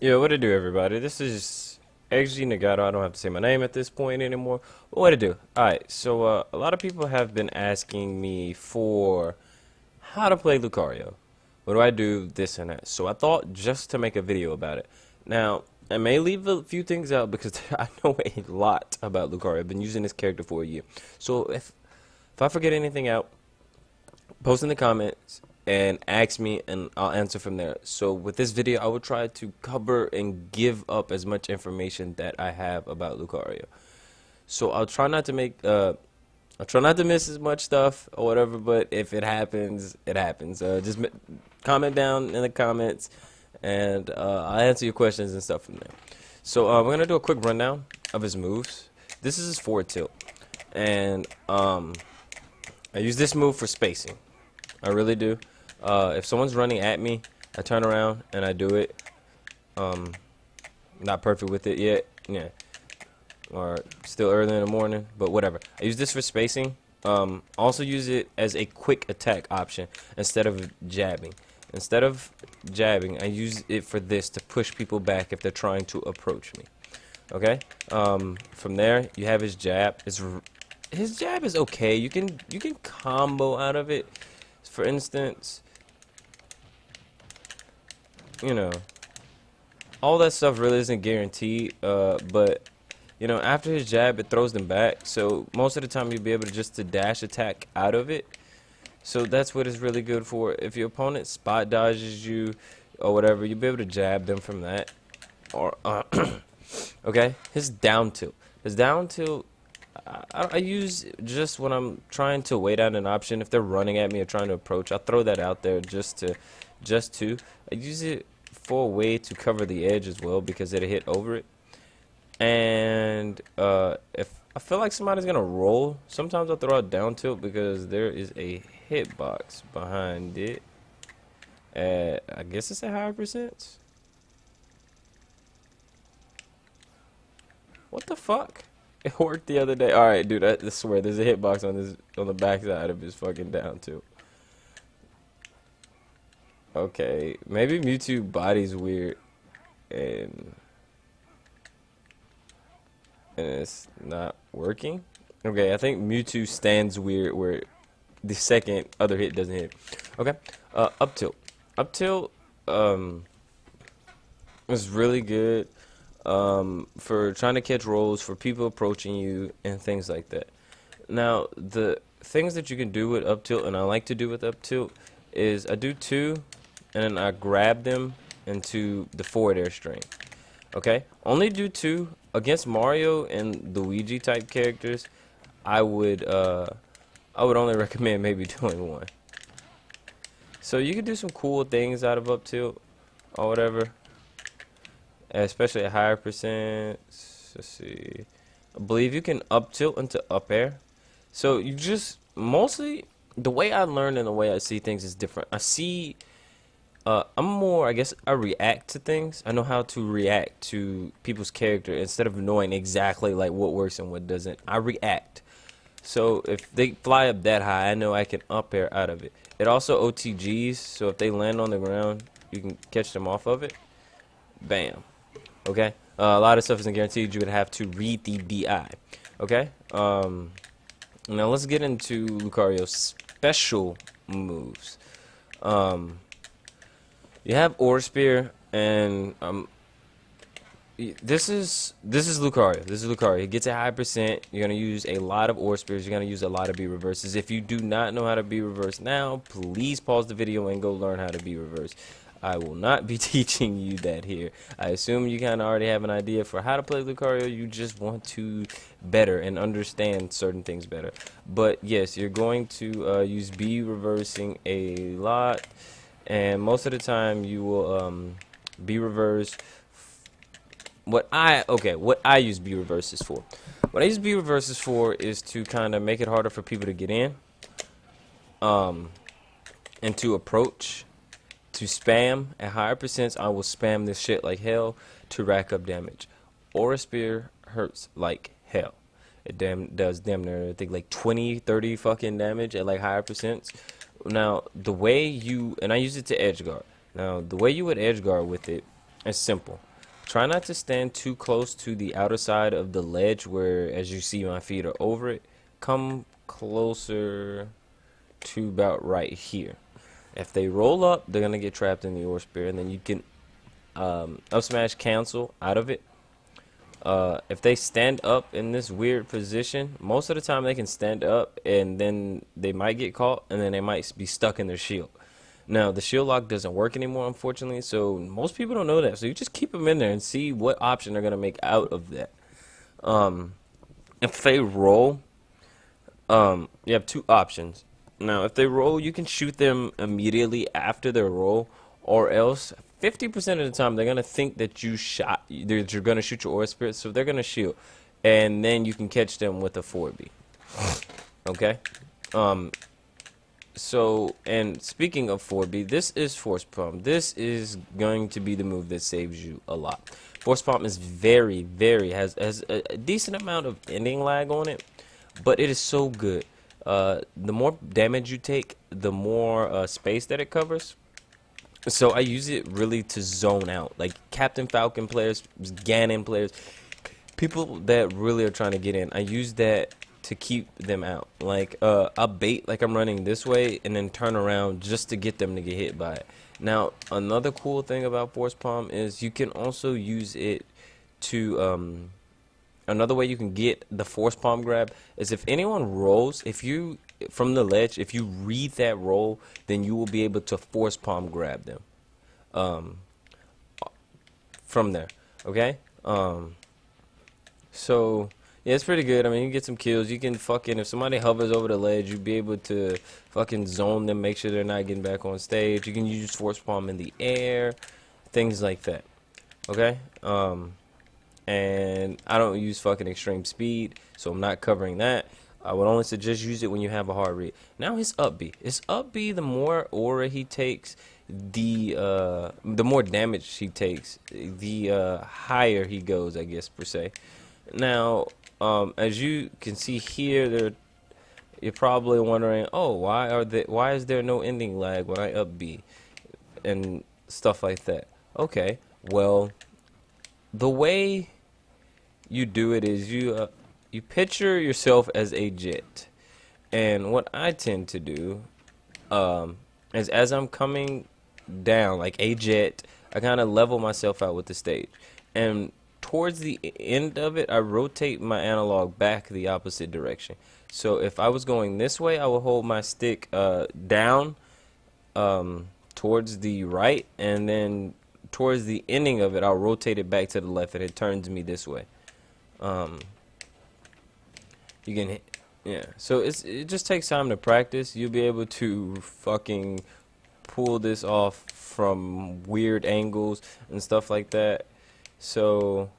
Yo, what to do, everybody? This is XG Nahgato. I don't have to say my name at this point anymore. But what to do? Alright, so a lot of people have been asking me for how to play Lucario. What do I do? This and that. So I thought just to make a video about it. Now, I may leave a few things out because I know a lot about Lucario. I've been using this character for a year. So if I forget anything out, post in the comments and ask me and I'll answer from there. So with this video, I will try to cover and give up as much information that I have about Lucario. So I'll try not to miss as much stuff or whatever, but if it happens, it happens. Just comment down in the comments and I'll answer your questions and stuff from there. So we're gonna do a quick rundown of his moves. This is his forward tilt, and I use this move for spacing. I really do. If someone's running at me, I turn around and I do it. Not perfect with it yet, yeah. Or still early in the morning, but whatever. I use this for spacing. Also use it as a quick attack option instead of jabbing. Instead of jabbing, I use it for this to push people back if they're trying to approach me. Okay. From there, you have his jab. His jab is okay. You can combo out of it. For instance, you know, all that stuff really isn't guaranteed, but you know, after his jab, it throws them back. So most of the time, you'll be able to just to dash attack out of it. So that's what it's really good for. If your opponent spot dodges you or whatever, you'll be able to jab them from that. Or okay, his down tilt. His down tilt, I use just when I'm trying to wait out an option. If they're running at me or trying to approach, I'll throw that out there just to. I use it for a way to cover the edge as well because it'll hit over it. And if I feel like somebody's gonna roll, sometimes I'll throw out down tilt because there is a hitbox behind it. I guess it's a higher percent. What the fuck? It worked the other day. All right, dude. I swear, there's a hitbox on the back side of his fucking down tilt. Okay, maybe Mewtwo body's weird, and it's not working. Okay, I think Mewtwo stands weird where the second other hit doesn't hit. Okay, up tilt. Up tilt is really good for trying to catch rolls, for people approaching you, and things like that. Now, the things that you can do with up tilt, and I like to do with up tilt, is I do two, and then I grab them into the forward air string. Okay, only do two. Against Mario and Luigi type characters, I would only recommend maybe doing one. So you can do some cool things out of up tilt or whatever, especially at higher percent. Let's see. I believe you can up tilt into up air. So you just mostly the way I learn and the way I see things is different. I'm more, I guess, I react to things. I know how to react to people's character instead of knowing exactly like what works and what doesn't. I react. So if they fly up that high, I know I can up air out of it. It also OTGs, so if they land on the ground, you can catch them off of it. Bam. Okay. A lot of stuff isn't guaranteed. You would have to read the DI. Okay. Now let's get into Lucario's special moves. You have Aura Spear, and this is Lucario. This is Lucario. He gets a high percent. You're gonna use a lot of Aura Spears. You're gonna use a lot of B reverses. If you do not know how to B reverse now, please pause the video and go learn how to B reverse. I will not be teaching you that here. I assume you kind of already have an idea for how to play Lucario. You just want to better and understand certain things better. But yes, you're going to use B reversing a lot. And most of the time you will B reverse what I use B reverses for. What I use B reverses for is to kind of make it harder for people to get in, and to approach, to spam at higher percents. I will spam this shit like hell to rack up damage. Aura Spear hurts like hell. It does damn near, I think, like 20, 30 fucking damage at like higher percents. Now, the way you, and I use it to edge guard. Now, the way you would edge guard with it It's simple. Try not to stand too close to the outer side of the ledge where, as you see, my feet are over it. Come closer to about right here. If they roll up, they're going to get trapped in the ore spear, and then you can up smash cancel out of it. If they stand up in this weird position, most of the time they can stand up, and then they might get caught, and then they might be stuck in their shield. Now, the shield lock doesn't work anymore, unfortunately, so most people don't know that. So you just keep them in there and see what option they're going to make out of that. If they roll, you have two options. Now, if they roll, you can shoot them immediately after their roll, or else 50% of the time they're going to think that you're going to shoot your aura spirit, so they're going to shield. And then you can catch them with a 4B. Okay? So, and speaking of 4B, this is Force Palm. This is going to be the move that saves you a lot. Force Palm is has a decent amount of ending lag on it, but it is so good. The more damage you take, the more space that it covers. So I use it really to zone out. Like Captain Falcon players, Ganon players, people that really are trying to get in. I use that to keep them out. Like I'll bait like I'm running this way and then turn around just to get them to get hit by it. Now another cool thing about Force Palm is you can also use it to another way you can get the Force Palm grab is if anyone rolls, if you from the ledge, if you read that roll, then you will be able to Force Palm grab them from there. Okay? So yeah, it's pretty good. I mean, you get some kills. You can fucking, if somebody hovers over the ledge, you'd be able to fucking zone them, make sure they're not getting back on stage. You can use Force Palm in the air, things like that. Okay? And I don't use fucking extreme speed, so I'm not covering that. I would only suggest use it when you have a hard read. Now his up B. His up B, the more aura he takes, the more damage he takes, the higher he goes, I guess, per se. Now, as you can see here, you're probably wondering, oh, why is there no ending lag when I up B and stuff like that? Okay, well, the way you do it is you picture yourself as a jet, and what I tend to do is as I'm coming down like a jet, I kind of level myself out with the stage, and towards the end of it, I rotate my analog back the opposite direction. So if I was going this way, I would hold my stick down towards the right, and then towards the ending of it, I'll rotate it back to the left, and it turns me this way. You can hit, yeah. So it just takes time to practice. You'll be able to fucking pull this off from weird angles and stuff like that. So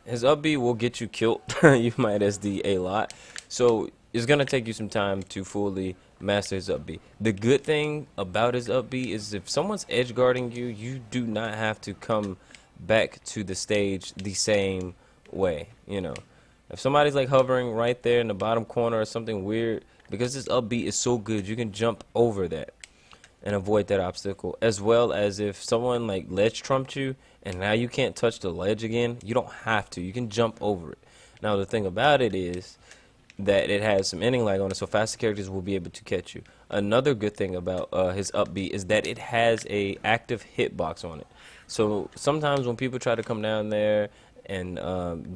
his up B will get you killed. You might SD a lot. So it's gonna take you some time to fully master his up B. The good thing about his up B is if someone's edge guarding you, you do not have to come back to the stage the same way. You know, if somebody's like hovering right there in the bottom corner or something weird, because this up B is so good, you can jump over that and avoid that obstacle. As well as if someone like ledge trumped you and now you can't touch the ledge again, you don't have to. You can jump over it. Now the thing about it is that it has some ending lag on it, so faster characters will be able to catch you. Another good thing about his up B is that it has a active hitbox on it. So sometimes when people try to come down there and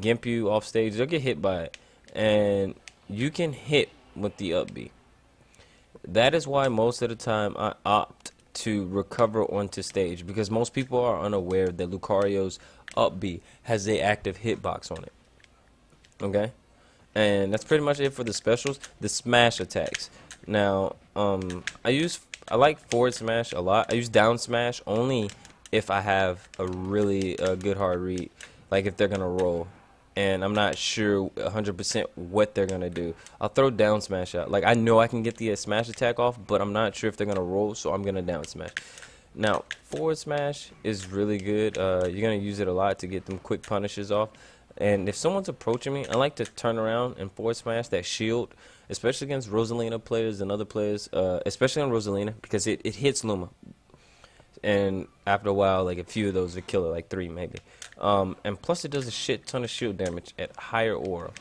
gimp you off stage, they'll get hit by it, and you can hit with the up B. That is why most of the time I opt to recover onto stage, because most people are unaware that Lucario's up B has a active hitbox on it. Okay, and that's pretty much it for the specials. The smash attacks. Now, I like forward smash a lot. I use down smash only if I have a really good hard read, like if they're gonna roll and I'm not sure 100% what they're gonna do. I'll throw down smash out. Like I know I can get the smash attack off, but I'm not sure if they're gonna roll, so I'm gonna down smash. Now forward smash is really good. You're gonna use it a lot to get them quick punishes off. And if someone's approaching me, I like to turn around and forward smash that shield, especially against Rosalina players and other players, especially on Rosalina, because it hits Luma. and after a while, like a few of those would kill it, like 3 maybe. And plus it does a shit ton of shield damage at higher aura.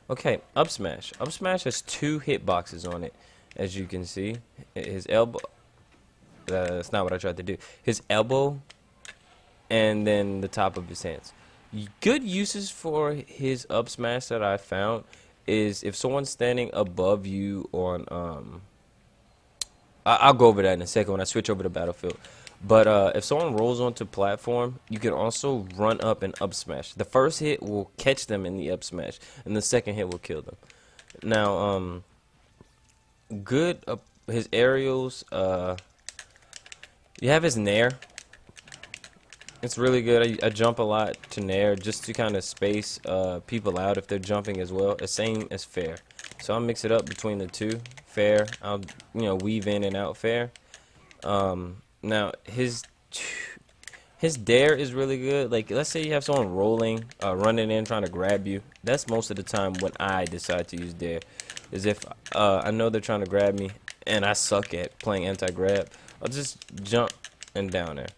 Okay, up smash. Up smash has 2 hitboxes on it, as you can see. His elbow. That's not what I tried to do. His elbow, and then the top of his hands. Good uses for his up smash that I found is if someone's standing above you on I'll go over that in a second when I switch over to Battlefield. But if someone rolls onto platform, you can also run up and up smash. The first hit will catch them in the up smash, and the second hit will kill them. Now, good his aerials. You have his nair. It's really good. I jump a lot to nair just to kind of space people out if they're jumping as well. The same as fair. So I'll mix it up between the two. Fair. I'll weave in and out fair. Now his dare is really good. Like let's say you have someone rolling, running in trying to grab you. That's most of the time when I decide to use dare. Is if I know they're trying to grab me and I suck at playing anti-grab, I'll just jump and down there.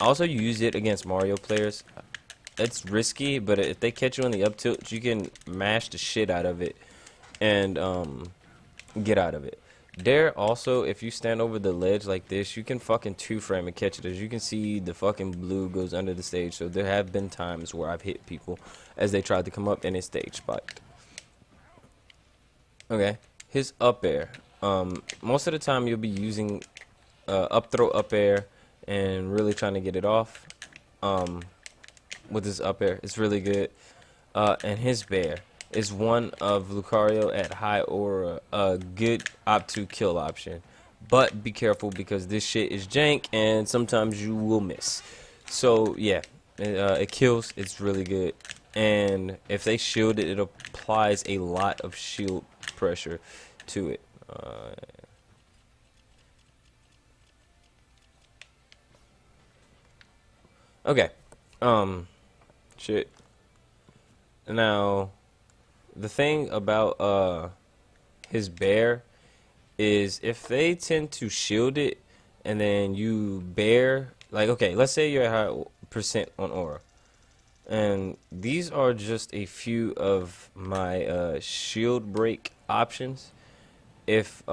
I also use it against Mario players. It's risky, but if they catch you in the up tilt, you can mash the shit out of it and get out of it. Dare also, if you stand over the ledge like this, you can fucking 2-frame and catch it. As you can see, the fucking blue goes under the stage. So there have been times where I've hit people as they tried to come up and it stage spiked. Okay, his up air. Most of the time you'll be using up throw up air and really trying to get it off with his up air. It's really good. And his bear is one of Lucario at high aura, a good op2 kill option. But be careful because this shit is jank and sometimes you will miss. So yeah, it kills. It's really good. And if they shield it, it applies a lot of shield pressure to it. Okay. Shit. Now, the thing about his bear is if they tend to shield it and then you bear, like, okay, let's say you're at high percent on aura. And these are just a few of my shield break options. If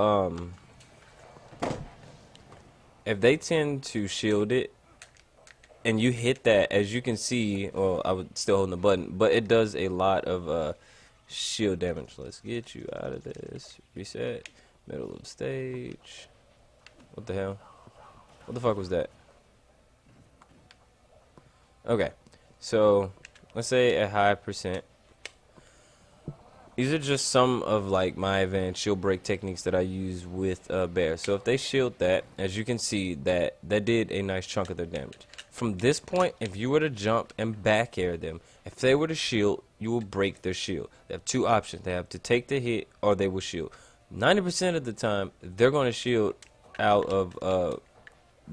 they tend to shield it and you hit that, as you can see, well, I would still hold the button, but it does a lot of shield damage. Let's get you out of this. Reset. Middle of stage. What the hell? What the fuck was that? Okay. So, let's say at high percent. These are just some of like my advanced shield break techniques that I use with bear. So if they shield that, as you can see, that did a nice chunk of their damage. From this point, if you were to jump and back air them, if they were to shield, you will break their shield. They have 2 options. They have to take the hit or they will shield. 90% of the time, they're going to shield out of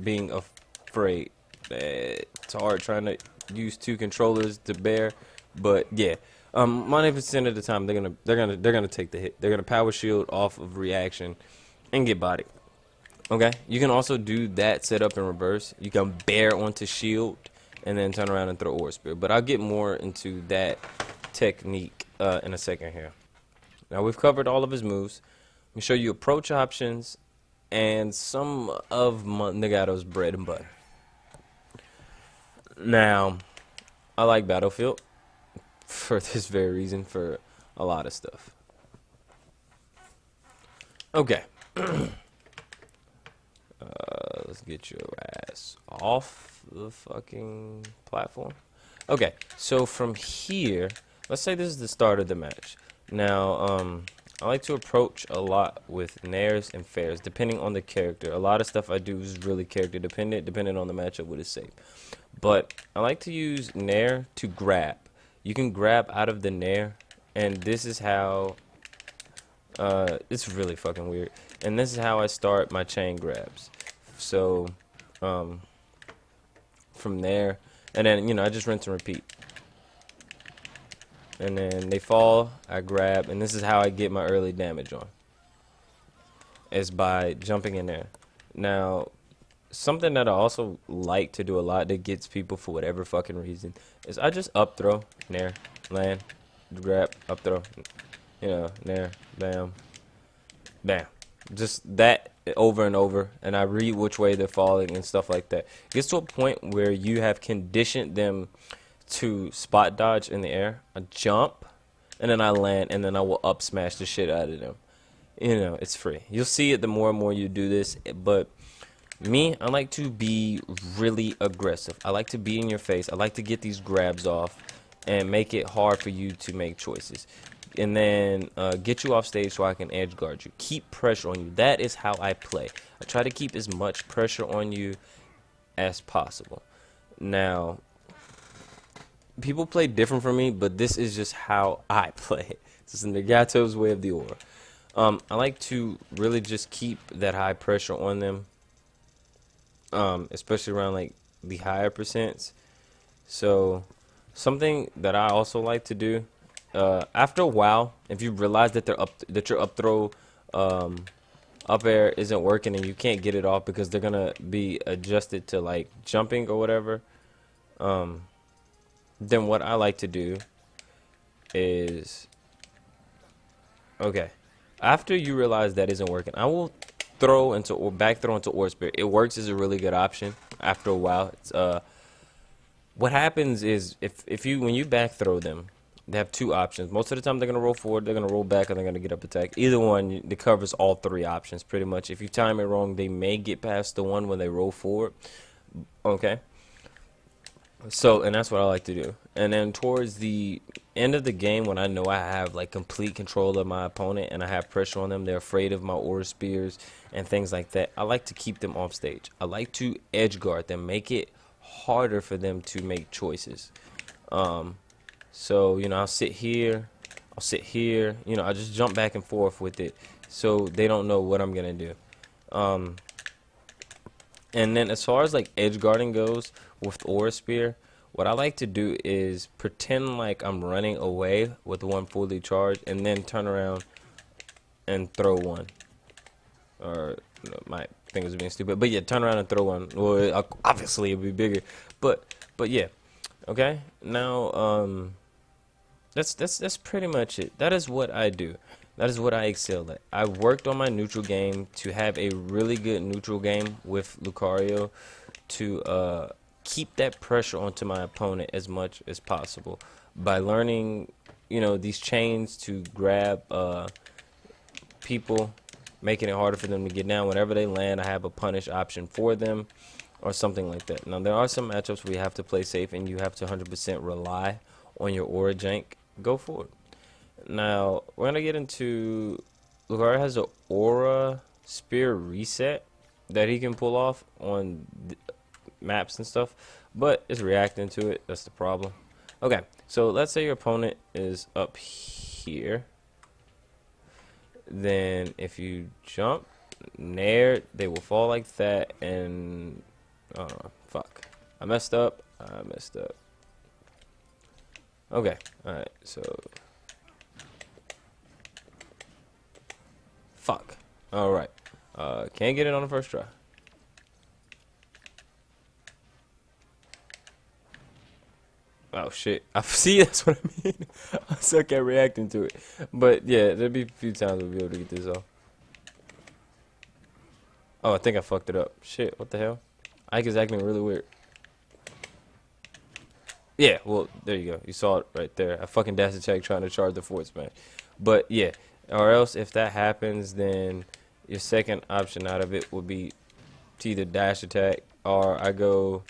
being afraid. It's hard trying to use 2 controllers to bear, but yeah. 90% of the time they're gonna take the hit. They're gonna power shield off of reaction and get bodied. Okay, you can also do that setup in reverse. You can bear onto shield and then turn around and throw aura spear. But I'll get more into that technique in a second here. Now we've covered all of his moves. Let me show you approach options and some of Nahgato's bread and butter. Now, I like Battlefield for this very reason, for a lot of stuff. Okay. Let's get your ass off the fucking platform. Okay, so from here, let's say this is the start of the match. Now, I like to approach a lot with nairs and fairs, depending on the character. A lot of stuff I do is really character dependent, depending on the matchup with his safe. But I like to use nair to grab. You can grab out of the nair, and this is how, it's really fucking weird. And this is how I start my chain grabs. So, from there, and then, I just rinse and repeat. And then they fall, I grab, and this is how I get my early damage on. Is by jumping in there. Now, something that I also like to do a lot that gets people for whatever fucking reason is I just up throw, nair, land, grab, up throw, nair, bam, bam. Just that over and over, and I read which way they're falling and stuff like that. It gets to a point where you have conditioned them to spot dodge in the air, a jump, and then I land, and then I will up smash the shit out of them. It's free. You'll see it the more and more you do this, but me, I like to be really aggressive. I like to be in your face. I like to get these grabs off and make it hard for you to make choices. And then get you off stage so I can edge guard you. Keep pressure on you. That is how I play. I try to keep as much pressure on you as possible. Now, people play different from me, but this is just how I play. This is Nahgato's way of the aura. I like to really just keep that high pressure on them. Especially around like the higher percents. So something that I also like to do after a while, if you realize that your up throw up air isn't working and you can't get it off because they're gonna be adjusted to like jumping or whatever, then what I like to do is, okay, after you realize that isn't working, I will throw into or back throw into Aura Spirit. It works as a really good option after a while. It's what happens is when you back throw them, they have two options. Most of the time they're gonna roll forward, they're gonna roll back, and they're gonna get up attack. Either one, it covers all three options pretty much. If you time it wrong, they may get past the one when they roll forward. Okay. So, and that's what I like to do. And then towards the end of the game, when I know I have like complete control of my opponent and I have pressure on them, they're afraid of my aura spears and things like that, I like to keep them off stage. I like to edge guard them, make it harder for them to make choices. So, I'll sit here, I just jump back and forth with it so they don't know what I'm going to do. And then as far as like edge guarding goes with Aura Spear, what I like to do is pretend like I'm running away with one fully charged and then turn around and throw one. Or my thing is being stupid, but yeah, turn around and throw one. Well, obviously it'll be bigger, but yeah. Okay, now that's pretty much it. That is what I do. That is what I excel at. I worked on my neutral game to have a really good neutral game with Lucario to keep that pressure onto my opponent as much as possible by learning, these chains to grab people, making it harder for them to get down. Whenever they land, I have a punish option for them or something like that. Now, there are some matchups where you have to play safe and you have to 100% rely on your aura jank. Go for it. Now, we're going to get into... Lucario has an Aura Spear reset that he can pull off on maps and stuff, but it's reacting to it. That's the problem. Okay, so let's say your opponent is up here. Then if you jump, nair, they will fall like that, and... fuck. I messed up. Okay, alright, so... Fuck. Alright. Can't get it on the first try. Oh shit. I see, that's what I mean. I suck at reacting to it. But yeah, there'll be a few times we'll be able to get this off. Oh, I think I fucked it up. Shit, what the hell? Ike is acting really weird. Yeah, well, there you go. You saw it right there. I fucking dash attack trying to charge the forward smash. But yeah. Or else, if that happens, then your second option out of it would be to either dash attack or I go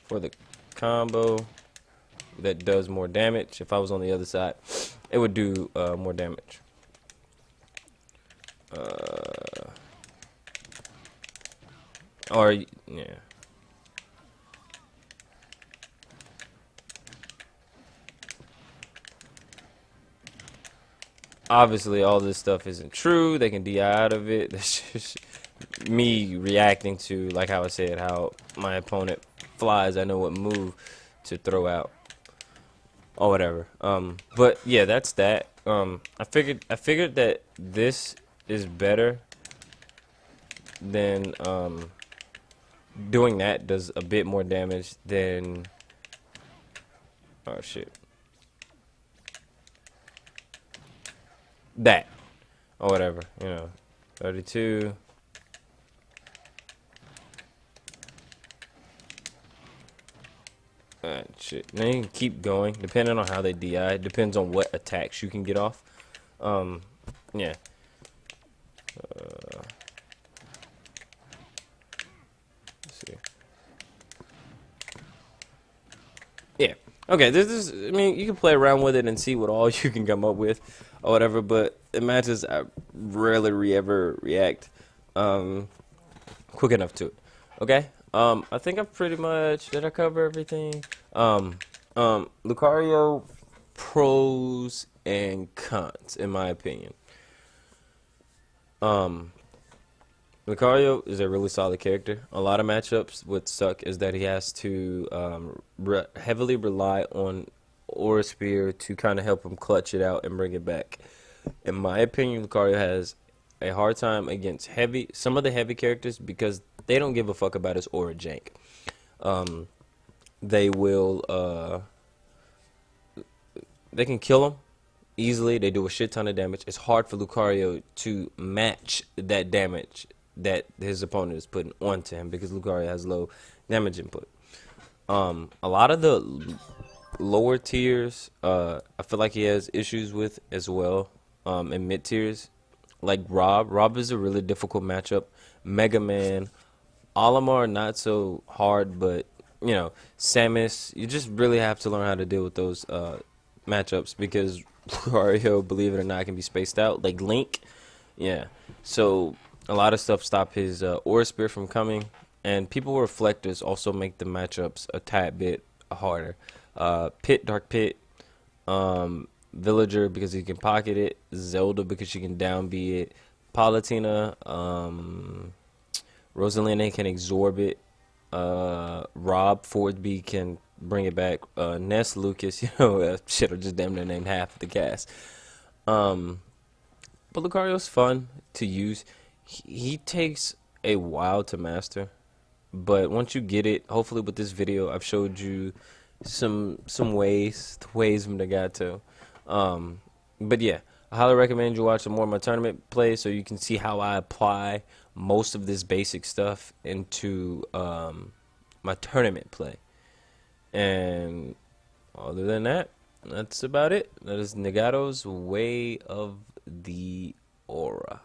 for the combo that does more damage. If I was on the other side, it would do more damage. Or, yeah. Obviously, all this stuff isn't true. They can DI out of it. That's just me reacting to, like how I said, how my opponent flies. I know what move to throw out or whatever. But yeah, that's that. I figured that this is better than doing that does a bit more damage than, oh shit, that or whatever, 32. Shit. Then you can keep going, depending on how they DI. It depends on what attacks you can get off. Um, yeah. Let's see. Yeah. Okay. This is. I mean, you can play around with it and see what all you can come up with, or whatever. But in matches, I rarely ever react quick enough to it. Okay. I think I've pretty much did I cover everything. Lucario pros and cons, in my opinion. Um, Lucario is a really solid character. A lot of matchups, what suck is that he has to heavily rely on Aura Spear to kind of help him clutch it out and bring it back. In my opinion, Lucario has a hard time against some of the heavy characters because they don't give a fuck about his aura jank. They will they can kill him easily. They do a shit ton of damage. It's hard for Lucario to match that damage that his opponent is putting onto him because Lucario has low damage input. A lot of the lower tiers, I feel like he has issues with as well. In mid tiers, like Rob. Rob is a really difficult matchup. Mega Man, Olimar not so hard, but Samus, you just really have to learn how to deal with those matchups because Lucario, believe it or not, can be spaced out. Like Link, yeah. So a lot of stuff stop his Aura Spear from coming, and people reflectors also make the matchups a tad bit harder. Dark Pit, Villager because he can pocket it, Zelda because she can down B it, Palutena, Rosalina can absorb it, Rob Ford B can bring it back, Ness Lucas, shit, are just damn near named half of the cast. But Lucario's fun to use. He takes a while to master, but once you get it, hopefully with this video, I've showed you some ways, the ways from Nahgato. But yeah, I highly recommend you watch some more of my tournament plays so you can see how I apply most of this basic stuff into my tournament play. And other than that, that's about it. That is Nahgato's Way of the Aura.